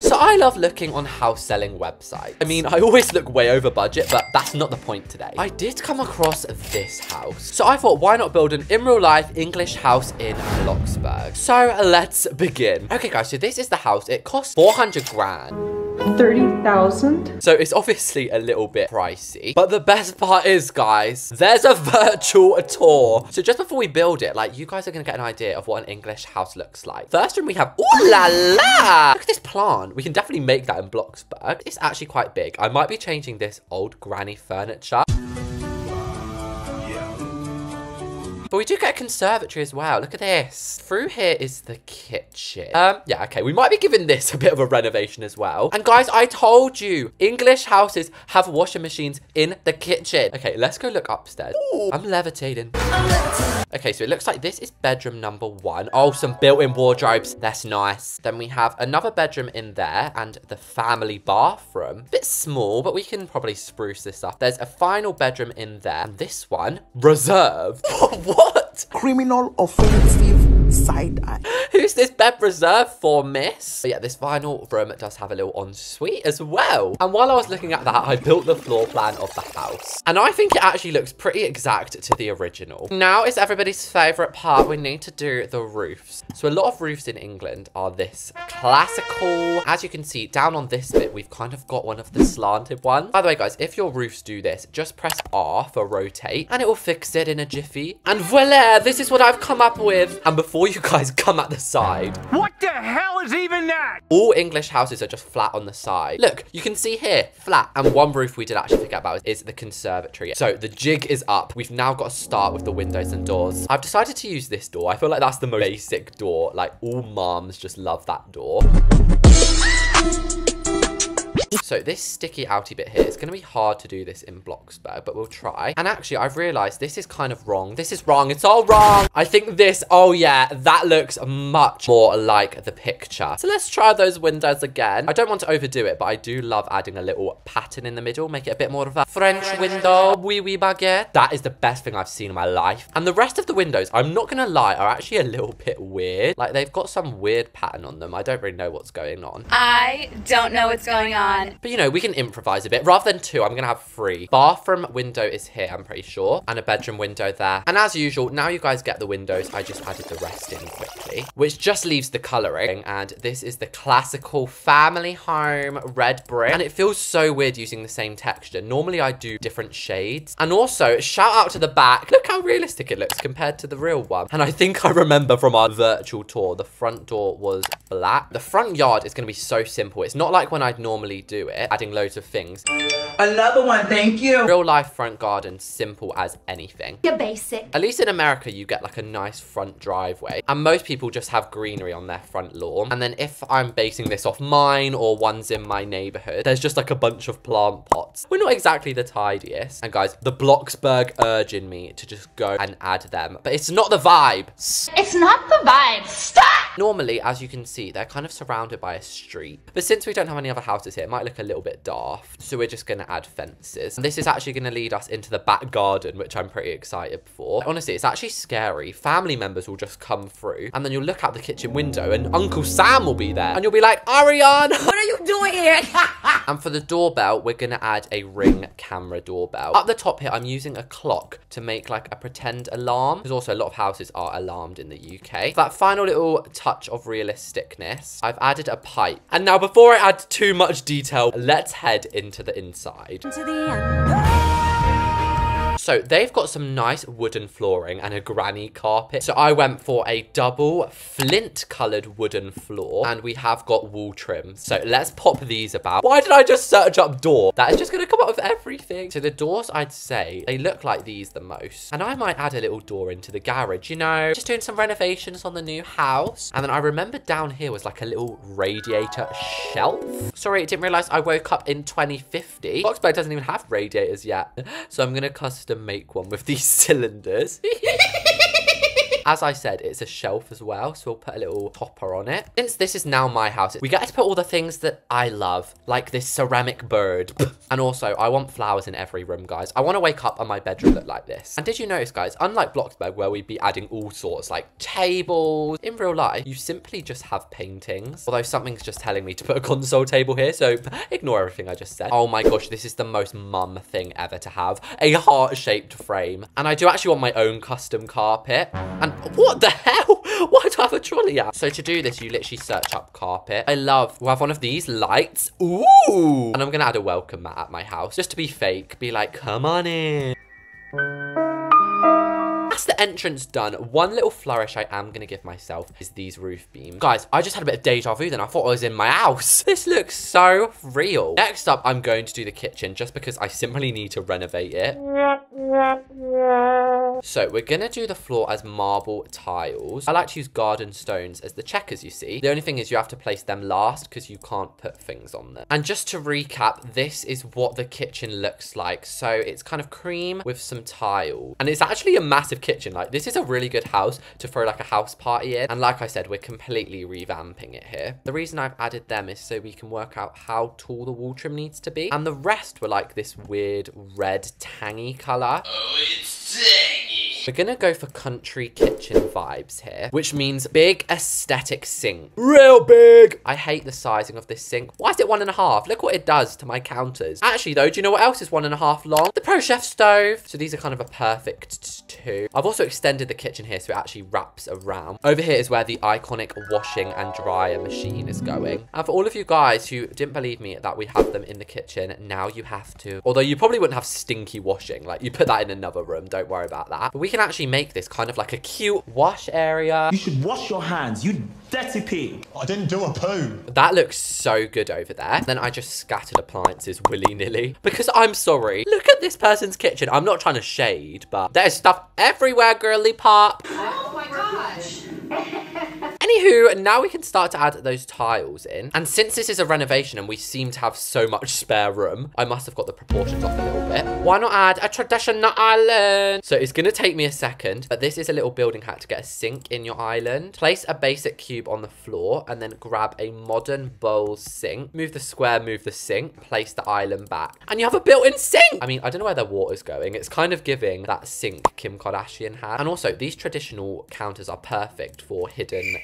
So I love looking on house selling websites. I mean, I always look way over budget, but that's not the point today. I did come across this house. So I thought, why not build an in real life English house in Bloxburg? So let's begin. Okay guys, so this is the house. It costs 400 grand. 30,000. So it's obviously a little bit pricey, but the best part is, guys, there's a virtual tour. So just before we build it, like, you guys are gonna get an idea of what an English house looks like. First room we have, ooh la la! Look at this plant. We can definitely make that in Bloxburg. It's actually quite big. I might be changing this old granny furniture. But we do get a conservatory as well. Look at this. Through here is the kitchen. Yeah, okay. We might be giving this a bit of a renovation as well. And guys, I told you, English houses have washing machines in the kitchen. Okay, let's go look upstairs. Ooh, I'm levitating. Okay, so it looks like this is bedroom number 1. Oh, some built-in wardrobes. That's nice. Then we have another bedroom in there and the family bathroom. Bit small, but we can probably spruce this up. There's a final bedroom in there. And this one, reserved. What? Criminal offensive side eye. Who's this bed reserved for, miss? But yeah, this final room does have a little ensuite as well. And while I was looking at that, I built the floor plan of the house. And I think it actually looks pretty exact to the original. Now is everybody's favorite part. We need to do the roofs. So a lot of roofs in England are this classical. As you can see, down on this bit, we've kind of got one of the slanted ones. By the way, guys, if your roofs do this, just press R for rotate and it will fix it in a jiffy. And voila, this is what I've come up with. And before you guys come at the side. What the hell is even that? All English houses are just flat on the side. Look, you can see here, flat. And one roof we did actually forget about is the conservatory. So the jig is up. We've now got to start with the windows and doors. I've decided to use this door. I feel like that's the most basic door. Like, all moms just love that door. So this sticky outy bit here, it's going to be hard to do this in Bloxburg, but we'll try. And actually, I've realized this is kind of wrong. This is wrong. It's all wrong. I think this, oh yeah, that looks much more like the picture. So let's try those windows again. I don't want to overdo it, but I do love adding a little pattern in the middle, make it a bit more of a French window. Oui, oui, baguette. That is the best thing I've seen in my life. And the rest of the windows, I'm not going to lie, are actually a little bit weird. Like, they've got some weird pattern on them. I don't really know what's going on. I don't know what's going on. But you know, we can improvise a bit. Rather than 2, I'm gonna have 3. Bathroom window is here, I'm pretty sure. And a bedroom window there. And as usual, now you guys get the windows, I just added the rest in quickly. Which just leaves the colouring. And this is the classical family home red brick. And it feels so weird using the same texture. Normally I do different shades. And also, shout out to the back. Look how realistic it looks compared to the real one. And I think I remember from our virtual tour, the front door was black. The front yard is gonna be so simple. It's not like when I'd normally do it, adding loads of things. Another one, thank you. Real life front garden, simple as anything. You're basic. At least in America, you get like a nice front driveway. And most people just have greenery on their front lawn. And then if I'm basing this off mine or ones in my neighborhood, there's just like a bunch of plant pots. We're not exactly the tidiest. And guys, the Bloxburg urging me to just go and add them. But it's not the vibe. It's not the vibe. Stop! Normally, as you can see, they're kind of surrounded by a street. But since we don't have any other houses here, it might look a little bit daft. So we're just going to add fences. And this is actually going to lead us into the back garden, which I'm pretty excited for. Honestly, it's actually scary. Family members will just come through and then you'll look out the kitchen window and Uncle Sam will be there. And you'll be like, Ariane, what are you doing here? And for the doorbell, we're going to add a Ring camera doorbell. Up the top here, I'm using a clock to make like a pretend alarm. Because also a lot of houses are alarmed in the UK. For that final little touch of realisticness, I've added a pipe. And now before I add too much detail, let's head into the inside. So they've got some nice wooden flooring and a granny carpet. So I went for a double flint colored wooden floor and we have got wall trims. So let's pop these about. Why did I just search up door? That is just going to come up with everything. So the doors, I'd say they look like these the most. And I might add a little door into the garage, you know, just doing some renovations on the new house. And then I remember down here was like a little radiator shelf. Sorry, I didn't realize I woke up in 2050. Bloxburg doesn't even have radiators yet. So I'm going to custom make one with these cylinders. As I said, it's a shelf as well, so we'll put a little topper on it. Since this is now my house, we get to put all the things that I love, like this ceramic bird. And also, I want flowers in every room, guys. I want to wake up and my bedroom look like this. And did you notice, guys, unlike Bloxburg, where we'd be adding all sorts, like tables, in real life, you simply just have paintings. Although something's just telling me to put a console table here, so ignore everything I just said. Oh my gosh, this is the most mum thing ever to have. A heart-shaped frame. And I do actually want my own custom carpet. And what the hell? Why do I have a trolley out? So to do this, you literally search up carpet. We'll have one of these lights. Ooh! And I'm gonna add a welcome mat at my house, just to be fake. Be like, come on in. That's the entrance done. One little flourish I am going to give myself is these roof beams. Guys, I just had a bit of deja vu then. I thought I was in my house. This looks so real. Next up, I'm going to do the kitchen just because I simply need to renovate it. So we're going to do the floor as marble tiles. I like to use garden stones as the checkers, you see. The only thing is you have to place them last because you can't put things on them. And just to recap, this is what the kitchen looks like. So it's kind of cream with some tile. And it's actually a massive kitchen. Like, this is a really good house to throw like a house party in. And like I said, we're completely revamping it here. The reason I've added them is so we can work out how tall the wall trim needs to be. And the rest were like this weird red tangy color. Oh, it's tangy. We're gonna go for country kitchen vibes here, which means big aesthetic sink. Real big! I hate the sizing of this sink. Why is it 1.5? Look what it does to my counters. Actually though, do you know what else is 1.5 long? The Pro Chef stove. So these are kind of a perfect 2. I've also extended the kitchen here so it actually wraps around. Over here is where the iconic washing and dryer machine is going. And for all of you guys who didn't believe me that we have them in the kitchen, now you have to. Although you probably wouldn't have stinky washing. Like, you put that in another room. Don't worry about that. But we can actually make this kind of like a cute wash area. You should wash your hands, you dirty pig. I didn't do a poo. That looks so good over there. Then I just scattered appliances willy-nilly because I'm sorry. Look at this person's kitchen. I'm not trying to shade, but there's stuff everywhere, girly pop. Oh my gosh. Anywho, now we can start to add those tiles in. And since this is a renovation and we seem to have so much spare room, I must have got the proportions off a little bit. Why not add a traditional island? So it's gonna take me a second, but this is a little building hack to get a sink in your island. Place a basic cube on the floor and then grab a modern bowl sink. Move the square, move the sink, place the island back. And you have a built-in sink! I mean, I don't know where their water's going. It's kind of giving that sink Kim Kardashian had. And also, these traditional counters are perfect for hidden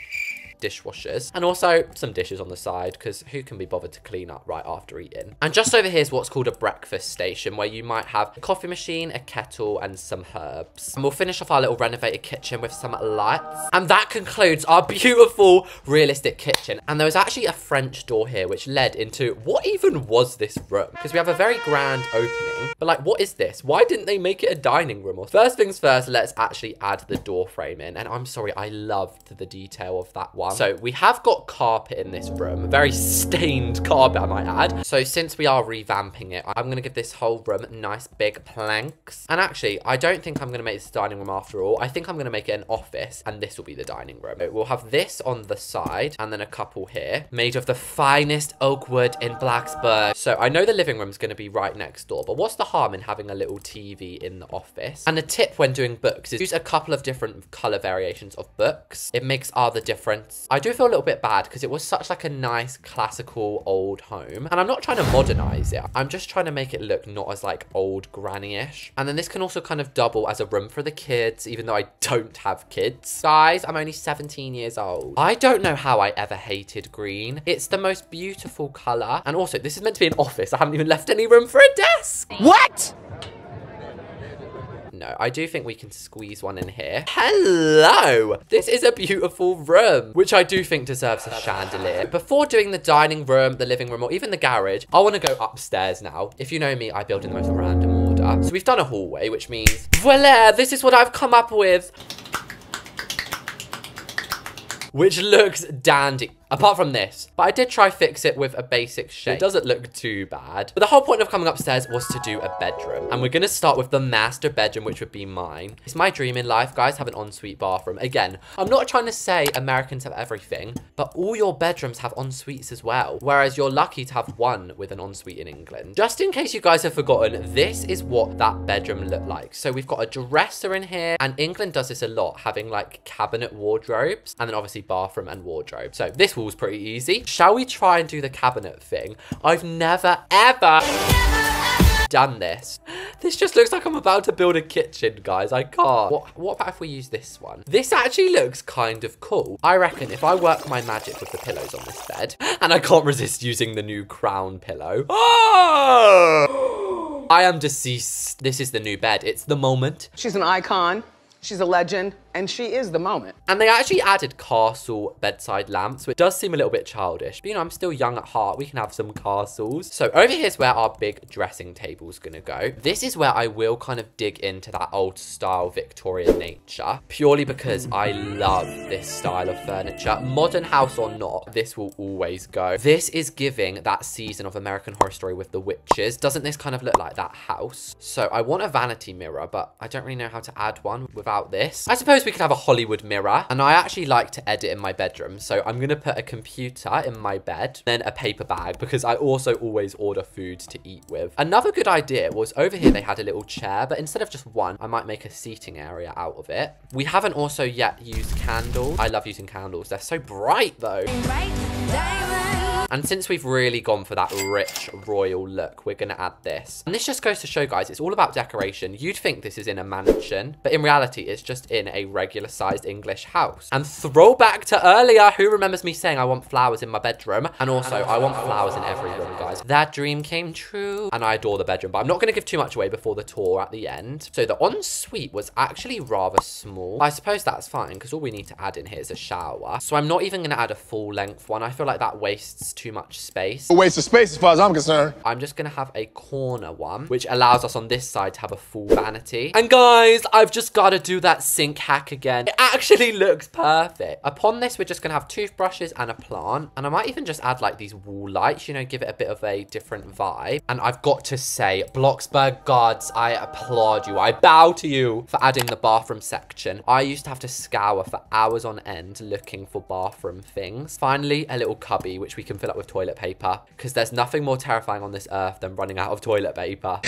dishwashers and also some dishes on the side because who can be bothered to clean up right after eating. And just over here is what's called a breakfast station where you might have a coffee machine, a kettle and some herbs. And we'll finish off our little renovated kitchen with some lights. And that concludes our beautiful realistic kitchen. And there was actually a French door here which led into what even was this room, because we have a very grand opening, but like, what is this? Why didn't they make it a dining room? Or first things first, let's actually add the door frame in. And I'm sorry, I loved the detail of that one. So we have got carpet in this room, very stained carpet I might add. So since we are revamping it, I'm going to give this whole room nice big planks. And actually, I don't think I'm going to make this a dining room after all. I think I'm going to make it an office and this will be the dining room. We'll have this on the side and then a couple here made of the finest oak wood in Bloxburg. So I know the living room is going to be right next door, but what's the harm in having a little TV in the office? And a tip when doing books is use a couple of different color variations of books. It makes all the difference. I do feel a little bit bad because it was such like a nice classical old home and I'm not trying to modernize it. I'm just trying to make it look not as like old granny-ish. And then this can also kind of double as a room for the kids, even though I don't have kids. Guys, I'm only 17 years old. I don't know how I ever hated green. It's the most beautiful color. And also this is meant to be an office. I haven't even left any room for a desk. What? No, I do think we can squeeze one in here. Hello! This is a beautiful room, which I do think deserves a chandelier. Before doing the dining room, the living room, or even the garage, I want to go upstairs now. If you know me, I build in the most random order. So we've done a hallway, which means, voila, this is what I've come up with. Which looks dandy. Apart from this. But I did try fix it with a basic shape. It doesn't look too bad. But the whole point of coming upstairs was to do a bedroom. And we're going to start with the master bedroom, which would be mine. It's my dream in life, guys, have an ensuite bathroom. Again, I'm not trying to say Americans have everything, but all your bedrooms have ensuites as well. Whereas you're lucky to have one with an ensuite in England. Just in case you guys have forgotten, this is what that bedroom looked like. So we've got a dresser in here, and England does this a lot, having like cabinet wardrobes, and then obviously bathroom and wardrobe. So this wall's pretty easy. Shall we try and do the cabinet thing? I've never, ever done this. This just looks like I'm about to build a kitchen, guys. I can't. What about if we use this one? This actually looks kind of cool. I reckon if I work my magic with the pillows on this bed, and I can't resist using the new crown pillow. Oh! I am deceased. This is the new bed. It's the moment. She's an icon. She's a legend, and she is the moment. And they actually added castle bedside lamps, which does seem a little bit childish. But, you know, I'm still young at heart. We can have some castles. So over here's where our big dressing table's gonna go. This is where I will kind of dig into that old style Victorian nature, purely because I love this style of furniture. Modern house or not, this will always go. This is giving that season of American Horror Story with the witches. Doesn't this kind of look like that house? So I want a vanity mirror, but I don't really know how to add one without this. I suppose we could have a Hollywood mirror, and I actually like to edit in my bedroom, so I'm gonna put a computer in my bed, then a paper bag, because I also always order food to eat with. Another good idea was over here they had a little chair, but instead of just one, I might make a seating area out of it. We haven't also yet used candles. I love using candles. They're so bright though. And since we've really gone for that rich royal look, we're gonna add this. And this just goes to show, guys, it's all about decoration. You'd think this is in a mansion, but in reality, it's just in a regular sized English house. And throwback to earlier, who remembers me saying I want flowers in my bedroom? And also, I want flowers in every room, guys. That dream came true. And I adore the bedroom, but I'm not gonna give too much away before the tour at the end. So the ensuite was actually rather small. I suppose that's fine, because all we need to add in here is a shower. So I'm not even gonna add a full length one. I feel like that wastes too much space. A waste of space as far as I'm concerned. I'm just gonna have a corner one, which allows us on this side to have a full vanity. And guys, I've just gotta do that sink hack again. It actually looks perfect. Upon this, we're just gonna have toothbrushes and a plant. And I might even just add like these wall lights, you know, give it a bit of a different vibe. And I've got to say, Bloxburg gods, I applaud you. I bow to you for adding the bathroom section. I used to have to scour for hours on end looking for bathroom things. Finally, a little cubby, which we can fill up with toilet paper, because there's nothing more terrifying on this earth than running out of toilet paper.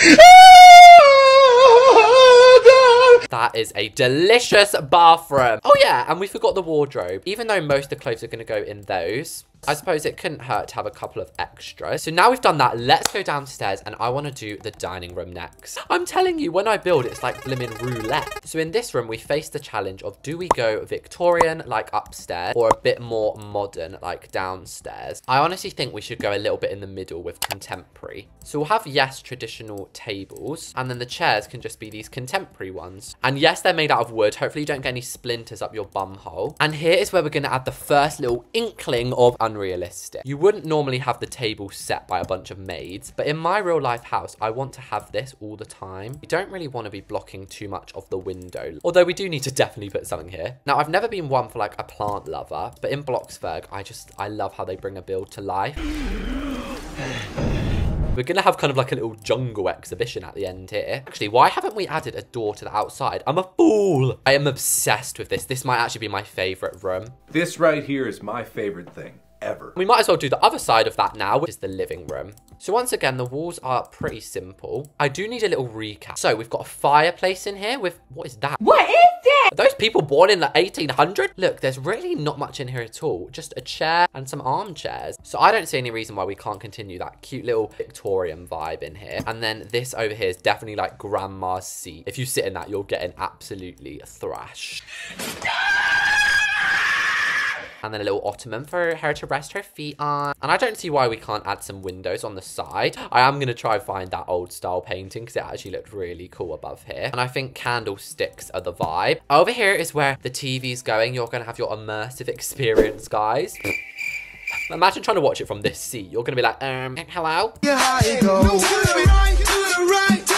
That is a delicious bathroom. Oh yeah, and we forgot the wardrobe. Even though most of the clothes are going to go in those, I suppose it couldn't hurt to have a couple of extras. So now we've done that, let's go downstairs, and I want to do the dining room next. I'm telling you, when I build, it's like blimmin' roulette. So in this room, we face the challenge of, do we go Victorian, like upstairs, or a bit more modern, like downstairs? I honestly think we should go a little bit in the middle with contemporary. So we'll have, yes, traditional tables, and then the chairs can just be these contemporary ones. And yes, they're made out of wood. Hopefully you don't get any splinters up your bum hole. And here is where we're going to add the first little inkling of unrealistic. You wouldn't normally have the table set by a bunch of maids, but in my real life house, I want to have this all the time. You don't really want to be blocking too much of the window, although we do need to definitely put something here. Now, I've never been one for like a plant lover, but in Bloxburg, I love how they bring a build to life. We're going to have kind of like a little jungle exhibition at the end here. Actually, why haven't we added a door to the outside? I'm a fool. I am obsessed with this. This might actually be my favorite room. This right here is my favorite thing ever. We might as well do the other side of that now, which is the living room. So once again, the walls are pretty simple. I do need a little recap. So we've got a fireplace in here with, what is that? What is that? Are those people born in the 1800s? Look, there's really not much in here at all. Just a chair and some armchairs. So I don't see any reason why we can't continue that cute little Victorian vibe in here. And then this over here is definitely like grandma's seat. If you sit in that, you're getting absolutely thrashed. And then a little ottoman for her to rest her feet on. And I don't see why we can't add some windows on the side. I am going to try and find that old style painting because it actually looked really cool above here. And I think candlesticks are the vibe. Over here is where the TV's going. You're going to have your immersive experience, guys. Imagine trying to watch it from this seat. You're going to be like, hello?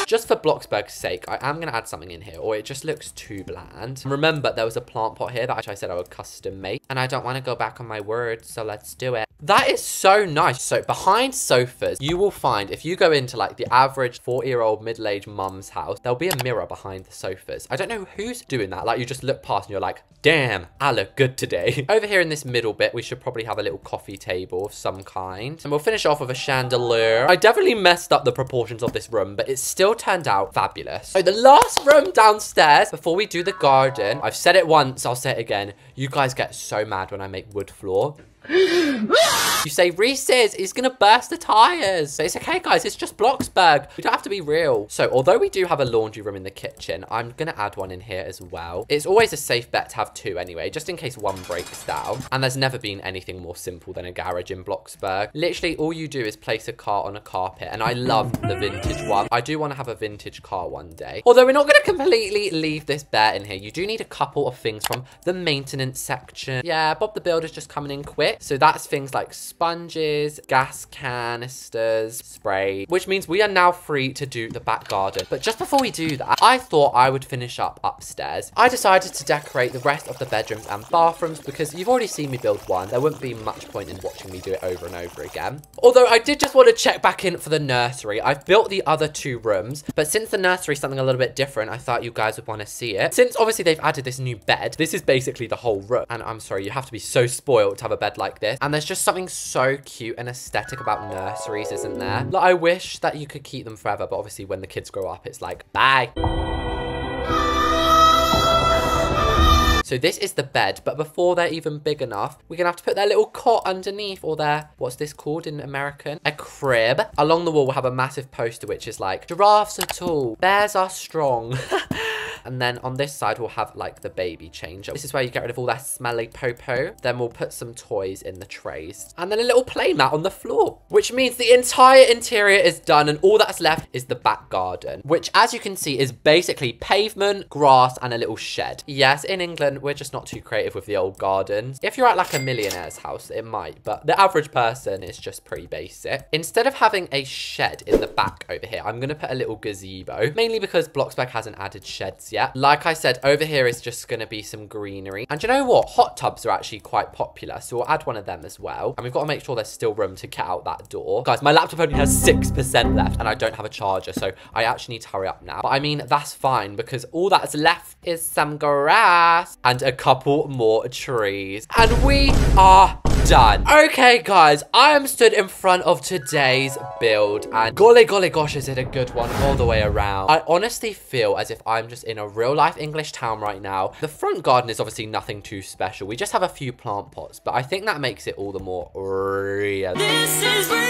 just for Bloxburg's sake, I am going to add something in here, or it just looks too bland. Remember, there was a plant pot here that I said I would custom make, and I don't want to go back on my word, so let's do it. That is so nice. So behind sofas, you will find, if you go into like the average 40-year-old middle-aged mum's house, there'll be a mirror behind the sofas. I don't know who's doing that. Like, you just look past and you're like, damn, I look good today. Over here in this middle bit, we should probably have a little coffee table of some kind. And we'll finish off with a chandelier. I definitely messed up the proportions of this room, but it still turned out fabulous. So the last room downstairs, before we do the garden, I've said it once, I'll say it again. You guys get so mad when I make wood floor. You say, Reese's, he's gonna burst the tires. But it's okay, guys, it's just Bloxburg. We don't have to be real. So although we do have a laundry room in the kitchen, I'm gonna add one in here as well. It's always a safe bet to have two anyway, just in case one breaks down. And there's never been anything more simple than a garage in Bloxburg. Literally all you do is place a car on a carpet, and I love the vintage one. I do want to have a vintage car one day. Although we're not gonna completely leave this bare in here. You do need a couple of things from the maintenance section. Yeah, Bob the Builder's just coming in quick. So that's things like sponges, gas canisters, spray, which means we are now free to do the back garden. But just before we do that, I thought I would finish up upstairs. I decided to decorate the rest of the bedrooms and bathrooms because you've already seen me build one. There wouldn't be much point in watching me do it over and over again. Although I did just want to check back in for the nursery. I've built the other two rooms, but since the nursery is something a little bit different, I thought you guys would want to see it. Since obviously they've added this new bed, this is basically the whole room. And I'm sorry, you have to be so spoiled to have a bed like this. And there's just something so cute and aesthetic about nurseries, isn't there? Like, I wish that you could keep them forever, but obviously when the kids grow up, it's like, bye. So this is the bed, but before they're even big enough, we're gonna have to put their little cot underneath, or their, what's this called in American? A crib. Along the wall, we'll have a massive poster, which is like, giraffes are tall, bears are strong. And then on this side, we'll have like the baby changer. This is where you get rid of all that smelly popo. Then we'll put some toys in the trays. And then a little play mat on the floor, which means the entire interior is done. And all that's left is the back garden, which as you can see is basically pavement, grass, and a little shed. Yes, in England, we're just not too creative with the old gardens. If you're at like a millionaire's house, it might, but the average person is just pretty basic. Instead of having a shed in the back over here, I'm gonna put a little gazebo, mainly because Bloxburg hasn't added sheds yet. Like I said, over here is just gonna be some greenery. And you know what? Hot tubs are actually quite popular, so we'll add one of them as well. And we've got to make sure there's still room to get out that door. Guys, my laptop only has 6% left, and I don't have a charger, so I actually need to hurry up now. But I mean, that's fine, because all that's left is some grass and a couple more trees. And we are done. Okay, guys, I am stood in front of today's build, and golly gosh, is it a good one all the way around. I honestly feel as if I'm just in a real life English town right now. The front garden is obviously nothing too special. We just have a few plant pots, but I think that makes it all the more real. This is real.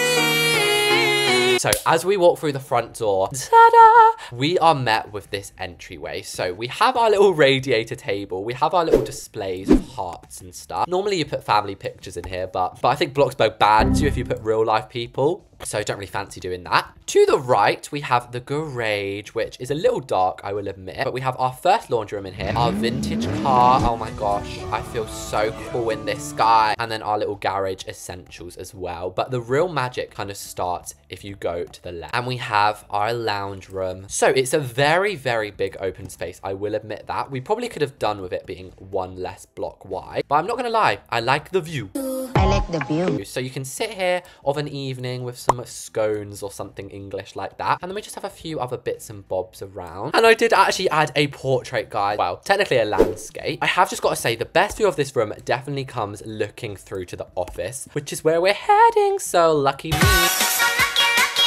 So as we walk through the front door, ta-da, we are met with this entryway. So we have our little radiator table. We have our little displays of hearts and stuff. Normally you put family pictures in here, but I think Bloxburg bans you if you put real life people. So don't really fancy doing that. To the right, we have the garage, which is a little dark, I will admit. But we have our first laundry room in here. Our vintage car. Oh my gosh, I feel so cool in this guy. And then our little garage essentials as well. But the real magic kind of starts if you go to the left. And we have our lounge room. So it's a very, very big open space. I will admit that. We probably could have done with it being one less block wide. But I'm not going to lie. I like the view. I like the view. So you can sit here of an evening with some scones or something English like that. And then we just have a few other bits and bobs around. And I did actually add a portrait, guys. Well, technically a landscape. I have just got to say the best view of this room definitely comes looking through to the office, which is where we're heading. So lucky me.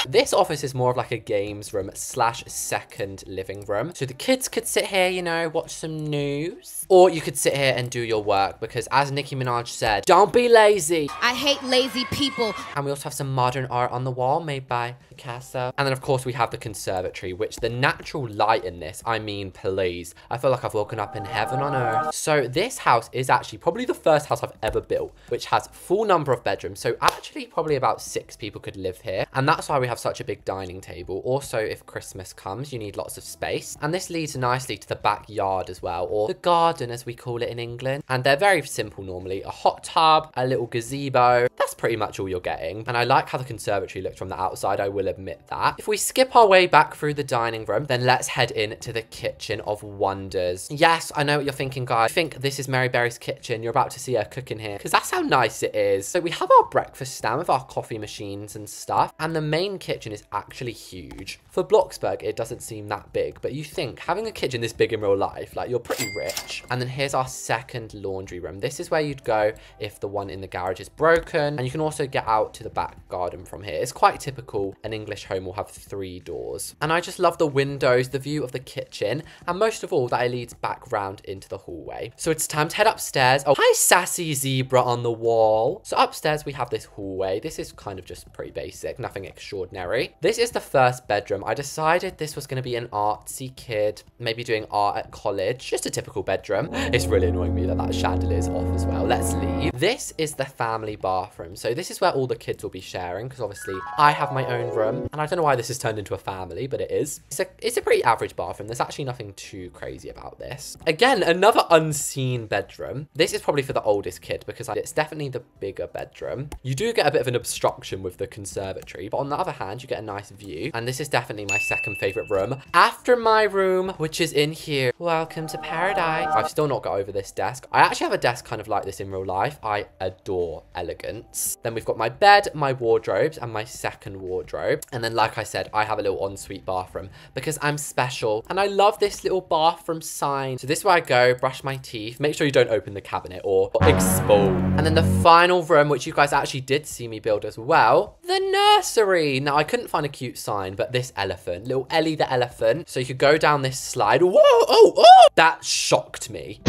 This office is more of like a games room / second living room. So the kids could sit here, you know, watch some news. Or you could sit here and do your work because as Nicki Minaj said, don't be lazy. I hate lazy people. And we also have some modern art on the wall made by Picasso. And then of course we have the conservatory, which the natural light in this, I mean, please. I feel like I've woken up in heaven on earth. So this house is actually probably the first house I've ever built, which has full number of bedrooms. So actually probably about 6 people could live here. And that's why we have such a big dining table. Also, if Christmas comes, you need lots of space. And this leads nicely to the backyard as well, or the garden as we call it in England. And they're very simple normally. A hot tub, a little gazebo. That's pretty much all you're getting. And I like how the conservatory looks from the outside, I will admit that. If we skip our way back through the dining room, then let's head in to the kitchen of wonders. Yes, I know what you're thinking, guys. I think this is Mary Berry's kitchen. You're about to see her cooking here because that's how nice it is. So we have our breakfast stand with our coffee machines and stuff. And the main kitchen is actually huge. For Bloxburg, it doesn't seem that big, but you think having a kitchen this big in real life, like, you're pretty rich. And then here's our second laundry room. This is where you'd go if the one in the garage is broken. And you can also get out to the back garden from here. It's quite typical. An English home will have 3 doors. And I just love the windows, the view of the kitchen, and most of all, that it leads back round into the hallway. So it's time to head upstairs. Oh, hi, sassy zebra on the wall. So upstairs, we have this hallway. This is kind of just pretty basic, nothing extraordinary. This is the first bedroom. I decided this was going to be an artsy kid, maybe doing art at college. Just a typical bedroom. It's really annoying me that that chandelier is off as well. Let's leave. This is the family bathroom. So this is where all the kids will be sharing, because obviously I have my own room, and I don't know why this has turned into a family, but it is. It's a pretty average bathroom. There's actually nothing too crazy about this. Again, another unseen bedroom. This is probably for the oldest kid because it's definitely the bigger bedroom. You do get a bit of an obstruction with the conservatory, but on the other hand, you get a nice view. And this is definitely my second favorite room after my room, which is in here. Welcome to paradise. I've still not got over this desk. I actually have a desk kind of like this in real life. I adore elegance. Then we've got my bed, my wardrobes, and my second wardrobe. And then, like I said, I have a little ensuite bathroom because I'm special. And I love this little bathroom sign. So this is where I go, brush my teeth. Make sure you don't open the cabinet or expose. And then the final room, which you guys actually did see me build as well, the nursery. Now, I couldn't find a cute sign, but this elephant, little Ellie the elephant. So you could go down this slide. Whoa, oh, that shocked me.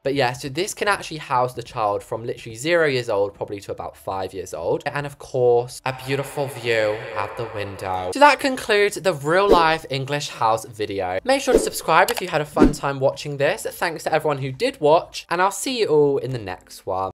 But yeah, so this can actually house the child from literally 0 years old, probably to about 5 years old. And of course, a beautiful view out the window. So that concludes the real life English house video. Make sure to subscribe if you had a fun time watching this. Thanks to everyone who did watch, and I'll see you all in the next one.